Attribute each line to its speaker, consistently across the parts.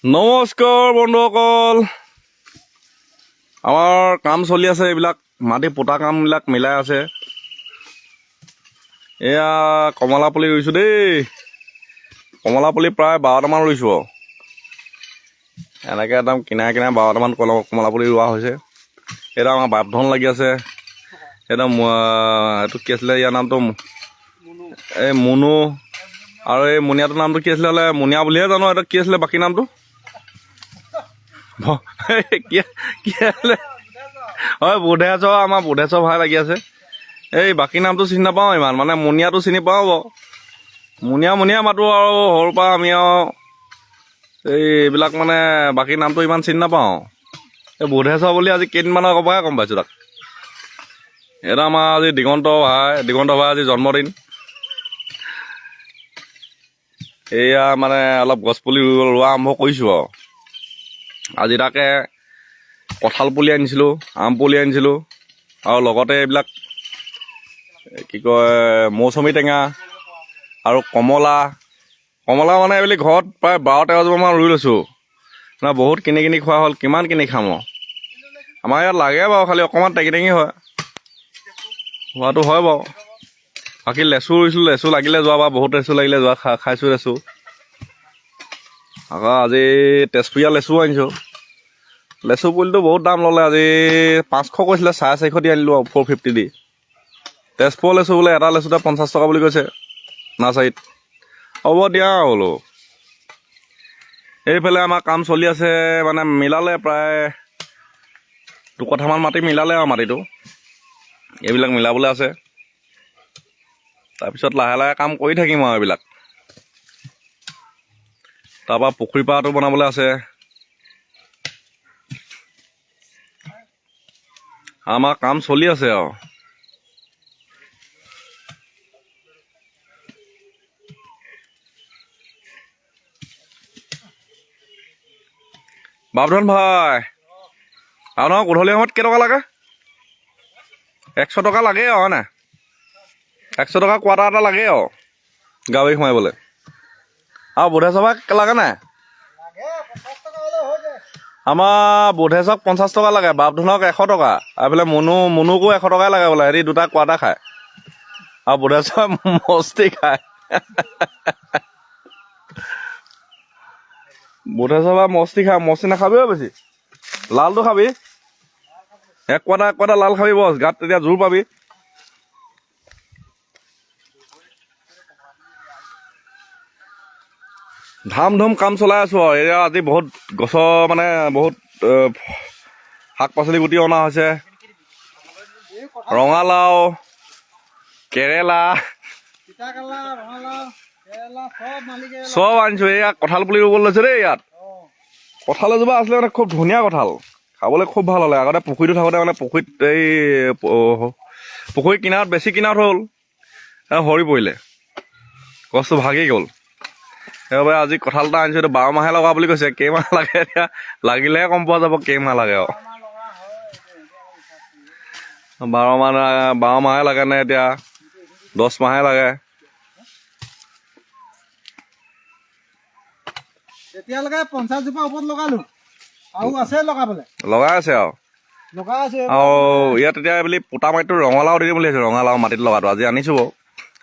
Speaker 1: নমস্কাৰ বন্ধুসকল, আমাৰ কাম চলি আছে। এইবিলাক মাটি পোতা কামবিলাক মিলাই আছে। এয়া কমলা পুলি ৰুইছোঁ দেই। কমলা পুলি প্ৰায় 12টামান ৰুইছোঁ। এনেকৈ একদম কিনাৰে কিনাৰে 12টামান কমলা পুলি ৰোৱা হৈছে। এইটো আমাৰ বাপধন লাগি আছে। একদম এইটো কি আছিলে, ইয়াৰ নামটো এই মুনু। আৰু এই মুনিয়াটোৰ নামটো কি আছিলে, হ'লে মুনিয়া বুলিহে জানো। এইটো কি আছিলে বাকী নামটো? কি আছিলে? হয়, বুধেশ্বৰ। আমাৰ বুধেশ্বৰ ভাই লাগি আছে। এই বাকী নামটো চিনি নাপাওঁ ইমান, মানে মুনিয়াটো চিনি পাওঁ বাৰু। মুনিয়া মাতো আৰু সৰুৰ পৰা আমি আৰু এইবিলাক মানে বাকী নামটো ইমান চিনি নাপাওঁ। এই বুধেশ্বৰ বুলি আজি কেইদিনমানৰ আগৰ পৰাই গম পাইছোঁ তাক। এইটো আমাৰ আজি দিগন্ত ভাই আজি জন্মদিন। এয়া মানে অলপ গছপুলি ৰোৱা আৰম্ভ কৰিছোঁ আৰু। আজি তাকে কঁঠাল পুলি আনিছিলোঁ, আম পুলি আনিছিলোঁ, আৰু লগতে এইবিলাক কি কয় মৌচুমী টেঙা আৰু কমলা মানে এইবুলি ঘৰত প্ৰায় 12-13জোপামান ৰুই লৈছোঁ। মানে বহুত কিনি খোৱা হ'ল। কিমান কিনি খাম আৰু। আমাৰ ইয়াত লাগে বাৰু, খালি অকণমান টেঙি হয়। হোৱাটো হয় বাৰু। বাকী লেচু ৰুইছিলোঁ, লেচু লাগিলে যোৱাবাৰ বহুত লেচু লাগিলে, খাইছোঁ লেচু। আকৌ আজি তেজপুৰীয়া লেচু আনিছোঁ। লেচু পুলিটো বহুত দাম ল'লে। আজি 500 কৈছিলে, 450 দি আনিলোঁ আৰু 450 দি। তেজপুৰৰ লেচু বোলে এটা লেচুতে 50 টকা বুলি কৈছে নাৰ্চাৰীত। হ'ব দিয়া বোলো। এইফালে আমাৰ কাম চলি আছে, মানে মিলালে প্ৰায় 2 কঠামান মাটি মিলালে আৰু মাটিটো। এইবিলাক মিলাবলৈ আছে। তাৰপিছত লাহে লাহে কাম কৰি থাকিম আৰু এইবিলাক। তাৰপৰা পুখুৰী পাৰটো বনাবলৈ আছে। আমাৰ কাম চলি আছে আৰু। বাপধন ভাই, আপোনাক গধূলি সময়ত কেইটকা লাগে? 100 টকা লাগে আৰু হয় নাই? 100 টকা কোৱাৰ্টাৰ এটা লাগে আৰু গাড়ী সোমাবলৈ। আৰু বুধেশ্বৰ ভাই লাগে নাই? আমাৰ বুধেশক 50 টকা লাগে, বাপধনক 100 টকা। আৰু এইফালে মুনুকো 100 টকাই লাগে বোলে। সিহঁতি দুটা কোৱাৰ্টাৰ খায় আৰু বুধেশ্বৰ মস্তি খায়। বুধেশ্বৰ ভাই মস্তি খায়। মস্তি নাখাবি বেছি, লালটো খাবি। এক কোৱাৰ্টাৰ লাল খাবি বছ, গাত তেতিয়া জোৰ পাবি। ধাম ধুম কাম চলাই আছোঁ আৰু। এয়া আজি বহুত গছৰ মানে বহুত শাক পাচলি গুটি অনা হৈছে। ৰঙালাও, কেৰেলা চব আনিছোঁ। এয়া কঁঠাল পুলি ৰুবলৈ লৈছে দেই। ইয়াত কঁঠাল এজোপা আছিলে, মানে খুব ধুনীয়া কঁঠাল, খাবলৈ খুব ভাল হ'লে। আগতে পুখুৰীটো থাকোঁতে মানে পুখুৰী কিনাৰত বেছি কিনাৰত হ'ল, সৰি পৰিলে, গছটো ভাগি গ'ল। সেইবাবে আজি কঁঠাল এটা আনিছোঁ। এইটো 12 মাহে লগা বুলি কৈছে। কেইমাহ লাগে এতিয়া লাগিলেহে গম পোৱা যাব কেইমাহ লাগে আৰু। 12 মাহে লাগে নে এতিয়া 10 মাহে লাগে।
Speaker 2: এতিয়ালৈকে 50 জোপা ওপৰত লগালোঁ আৰু আছে লগাবলৈ।
Speaker 1: লগাই আছে আৰু ইয়াত এতিয়া বুলি পোতা মাটিটো ৰঙালাও দি দিম বুলি ভাবিছোঁ। ৰঙালাও মাটিত লগাটো আজি আনিছোঁ বাৰু।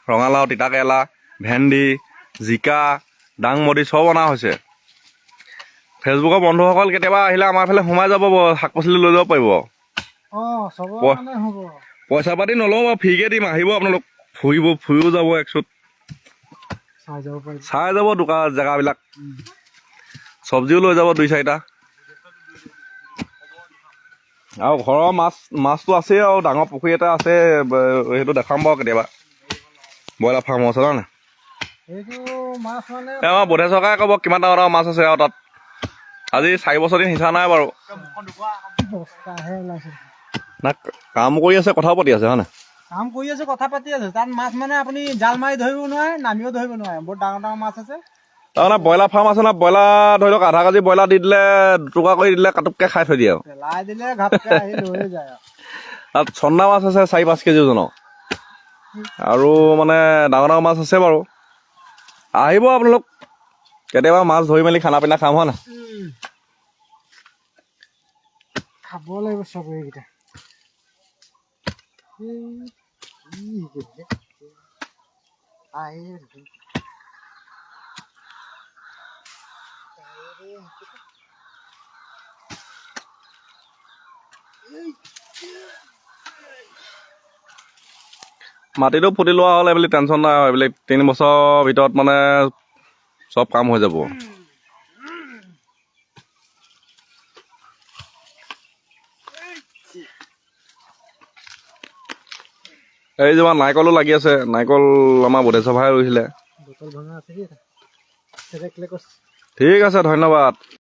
Speaker 1: ৰঙালাও, তিতাকেৰেলা, ভেন্দি, জিকা, দাংবডি চব অনা হৈছে। ফেচবুকৰ বন্ধুসকল কেতিয়াবা আহিলে আমাৰ এইফালে সোমাই যাব, শাক পাচলি লৈ যাব পাৰিব। পইচা পাতি নলওঁ বাৰু, ফ্ৰীকৈ দিম। আহিব আপোনালোক, ফুৰিও যাব, একচুট চাই যাব দোকান জেগাবিলাক। চব্জিও লৈ যাব 2-4টা। আৰু ঘৰৰ মাছটো আছেই আৰু। ডাঙৰ পুখুৰী এটা আছে, সেইটো দেখাম বাৰু কেতিয়াবা। ব্ৰইলাৰ ফাৰ্ম আছে ন। আমাৰ বুধে চৰকাৰে ক'ব কিমান ডাঙৰ ডাঙৰ মাছ আছে আৰু তাত। আজি 4 বছৰ দিন সিঁচা নাই বাৰু। না কাম কৰি আছে, কথাও পাতি আছে হয় নাই?
Speaker 2: কাম কৰি আছে, কথা পাতি আছে। তাত মাছ মানে আপুনি জাল মাৰি ধৰিব নোৱাৰে, নামিও ধৰিব নোৱাৰে। বহুত ডাঙৰ ডাঙৰ মাছ আছে।
Speaker 1: তাৰমানে ব্ৰইলাৰ ফাৰ্ম আছে না। ব্ৰইলাৰ ধৰি লওক আধা কেজি ব্ৰইলাৰ দি দিলে, 2 টকা কৰি দিলে কাটুককৈ খাই থৈ দিয়ে আৰু।
Speaker 2: পেলাই দিলে ঘাপকৈ আহি লৈয়ে যায় আৰু।
Speaker 1: তাত চন্দা মাছ আছে 4-5 কেজি ওজনৰ। আৰু মানে ডাঙৰ ডাঙৰ মাছ আছে বাৰু। আহিব আপোনালোক, কেতিয়াবা মাছ ধৰি মেলি খানা পিনা খাম হয় না
Speaker 2: খাব লাগিব চব এইকেইটা
Speaker 1: মাটিটো ফুটি লোৱা হ'লে বুলি টেনশ্যন নাই আৰু এইবিলাক 3 বছৰৰ ভিতৰত মানে চব কাম হৈ যাব এই যে নাৰিকলো লাগি আছে নাৰিকল আমাৰ বধেশ্বৰ ভাই ৰুইছিলে
Speaker 2: বটল ভঙা আছে কি
Speaker 1: ঠিক আছে ধন্যবাদ